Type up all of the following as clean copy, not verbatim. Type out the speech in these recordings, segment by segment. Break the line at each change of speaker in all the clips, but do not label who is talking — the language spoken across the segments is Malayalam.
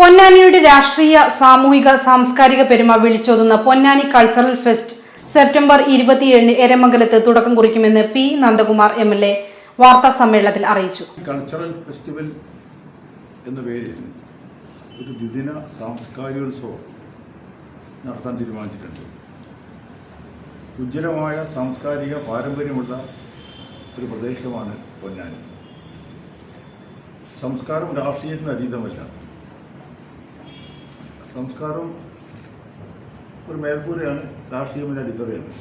പൊന്നാനിയുടെ രാഷ്ട്രീയ, സാമൂഹിക, സാംസ്കാരിക പെരുമ വിളിച്ചോതുന്ന പൊന്നാനി കൾച്ചറൽ ഫെസ്റ്റ് സെപ്റ്റംബർ 27 എരമംഗലത്ത് തുടക്കം കുറിക്കുമെന്ന് പി നന്ദകുമാർ MLA വാർത്താ സമ്മേളനത്തിൽ അറിയിച്ചു.
കൾച്ചറൽ ഫെസ്റ്റിവൽ എന്ന പേരിൽ ഒരു ദ്വിദിന സാംസ്കാരികോത്സവം നടത്താൻ തീരുമാനിച്ചിട്ടുണ്ട്. ഉജ്ജ്വലമായ സാംസ്കാരിക പാരമ്പര്യമുള്ള ഒരു പ്രദേശമാണ് പൊന്നാനി. സംസ്കാരം രാഷ്ട്രീയത്തിന് അതീതമല്ല. സംസ്കാരം ഒരു മേൽക്കൂരയാണ്, രാഷ്ട്രീയത്തിന് അടിത്തറയാണ്.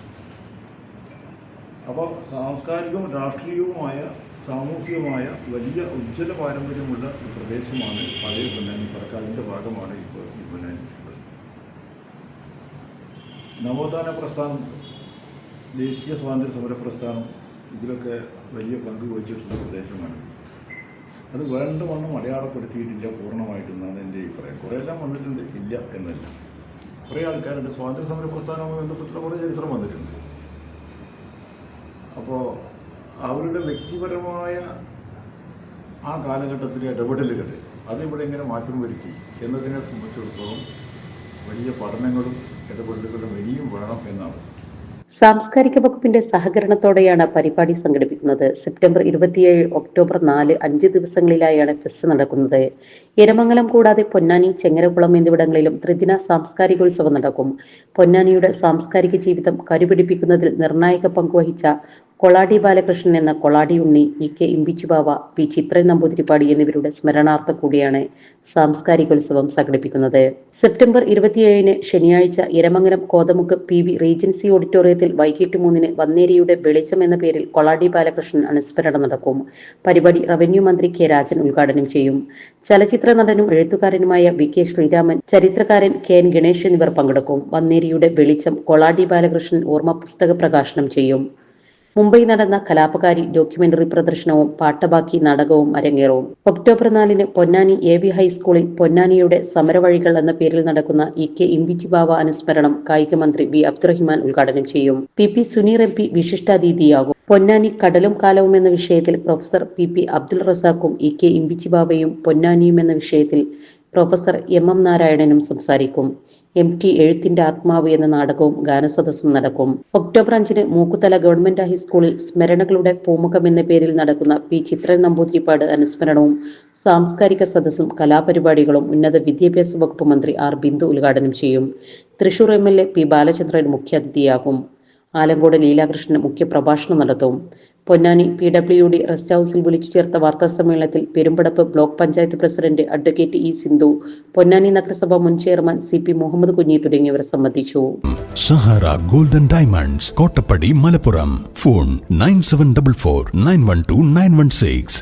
അപ്പോൾ സാംസ്കാരികവും രാഷ്ട്രീയവുമായ സാമൂഹികമായ വലിയ ഉജ്ജ്വല പാരമ്പര്യമുള്ള ഒരു പ്രദേശമാണ് പഴയ പൊന്നാനി. പറക്കാടിൻ്റെ ഭാഗമാണ് ഇപ്പോൾ ഈ പൊന്നാനി. നവോത്ഥാന പ്രസ്ഥാനം, ദേശീയ സ്വാതന്ത്ര്യ സമര പ്രസ്ഥാനം ഇതിലൊക്കെ വലിയ പങ്ക് വഹിച്ചിട്ടുള്ള പ്രദേശമാണ്. അത് വേണ്ടവണ്ണം അടയാളപ്പെടുത്തിയിട്ടില്ല പൂർണ്ണമായിട്ടെന്നാണ് എൻ്റെ അഭിപ്രായം. കുറേയെല്ലാം വന്നിട്ടുണ്ട്, ഇല്ല എന്നല്ല. കുറേ ആൾക്കാരുടെ സ്വാതന്ത്ര്യ സമര പ്രസ്ഥാനവുമായി ബന്ധപ്പെട്ടുള്ള കുറേ ചരിത്രം വന്നിട്ടുണ്ട്. അപ്പോൾ അവരുടെ വ്യക്തിപരമായ ആ കാലഘട്ടത്തിലെ ഇടപെടലുകൾ അതിവിടെ എങ്ങനെ മാറ്റം വരുത്തി എന്നതിനെ സംബന്ധിച്ചിടത്തോളം വലിയ പഠനങ്ങളും ഇടപെടലുകളും ഇനിയും വേണം എന്നാണ്.
സാംസ്കാരിക വകുപ്പിന്റെ സഹകരണത്തോടെയാണ് പരിപാടി സംഘടിപ്പിക്കുന്നത്. സെപ്റ്റംബർ 27, ഒക്ടോബർ 4, 5 ദിവസങ്ങളിലായാണ് ഫെസ്റ്റ് നടക്കുന്നത്. എരമംഗലം കൂടാതെ പൊന്നാനി, ചെങ്ങരകുളം എന്നിവിടങ്ങളിലും ത്രിദിന സാംസ്കാരികോത്സവം നടക്കും. പൊന്നാനിയുടെ സാംസ്കാരിക ജീവിതം കരുപിടിപ്പിക്കുന്നതിൽ നിർണായക പങ്കുവഹിച്ച കൊളാടി ബാലകൃഷ്ണൻ എന്ന കൊളാടി ഉണ്ണി, EK ഇമ്പിച്ചുബാവ, P ചിത്രൻ നമ്പൂതിരിപ്പാടി എന്നിവരുടെ സ്മരണാർത്ഥം കൂടിയാണ് സാംസ്കാരികോത്സവം സംഘടിപ്പിക്കുന്നത്. സെപ്റ്റംബർ 27 ശനിയാഴ്ച എരമംഗലം കോതമുക്ക് PV റീജൻസി ഓഡിറ്റോറിയത്തിൽ വൈകിട്ട് 3 വന്നേരിയുടെ വെളിച്ചം എന്ന പേരിൽ കൊളാടി ബാലകൃഷ്ണൻ അനുസ്മരണം നടക്കും. പരിപാടി റവന്യൂ മന്ത്രി K രാജൻ ഉദ്ഘാടനം ചെയ്യും. ചലച്ചിത്ര നടനും എഴുത്തുകാരനുമായ VK ശ്രീരാമൻ, ചരിത്രകാരൻ KN ഗണേഷ് എന്നിവർ പങ്കെടുക്കും. വന്നേരിയുടെ വെളിച്ചം കൊളാടി ബാലകൃഷ്ണൻ ഓർമ്മ പുസ്തക പ്രകാശനം ചെയ്യും. മുംബൈ നടന്ന കലാപകാരി ഡോക്യുമെന്ററി പ്രദർശനവും പാട്ടബാക്കി നാടകവും അരങ്ങേറും. ഒക്ടോബർ 4 പൊന്നാനി AV ഹൈസ്കൂളിൽ പൊന്നാനിയുടെ സമരവഴികൾ എന്ന പേരിൽ നടക്കുന്ന EK ഇമ്പിച്ചുബാവ അനുസ്മരണം കായിക മന്ത്രി V അബ്ദുറഹിമാൻ ഉദ്ഘാടനം ചെയ്യും. PP Suneer MP വിശിഷ്ടാതിഥിയാകും. പൊന്നാനി കടലും കാലവും എന്ന വിഷയത്തിൽ പ്രൊഫസർ PP അബ്ദുൾ റസാഖും EK ഇമ്പിച്ചുബാവയും പൊന്നാനിയും എന്ന വിഷയത്തിൽ പ്രൊഫസർ MM നാരായണനും സംസാരിക്കും. MT എഴുത്തിന്റെ ആത്മാവ് എന്ന നാടകവും ഗാനസദസ്സും നടക്കും. ഒക്ടോബർ 5 മൂക്കുതല ഗവൺമെന്റ് ഹൈസ്കൂളിൽ സ്മരണകളുടെ പൂമുഖം എന്ന പേരിൽ നടക്കുന്ന P ചിത്രൻ നമ്പൂതിരിപ്പാട് അനുസ്മരണവും സാംസ്കാരിക സദസ്സും കലാപരിപാടികളും ഉന്നത വിദ്യാഭ്യാസ വകുപ്പ് മന്ത്രി R ബിന്ദു ഉദ്ഘാടനം ചെയ്യും. തൃശൂർ MLA P ബാലചന്ദ്രൻ മുഖ്യാതിഥിയാകും. ആലങ്കോട് ലീലാകൃഷ്ണൻ മുഖ്യപ്രഭാഷണം നടത്തും. പൊന്നാനി PWD റെസ്റ്റ് ഹൌസിൽ വിളിച്ചു ചേർത്ത വാർത്താ സമ്മേളനത്തിൽ Perumpadappu block panchayat president advocate E Sindhu, Ponnani നഗരസഭ മുൻ ചെയർമാൻ CP മുഹമ്മദ് കുഞ്ഞി തുടങ്ങിയവർ സംബന്ധിച്ചു.
Sahara golden diamonds, Kottappadi, Malappuram. Phone 9744 912 916.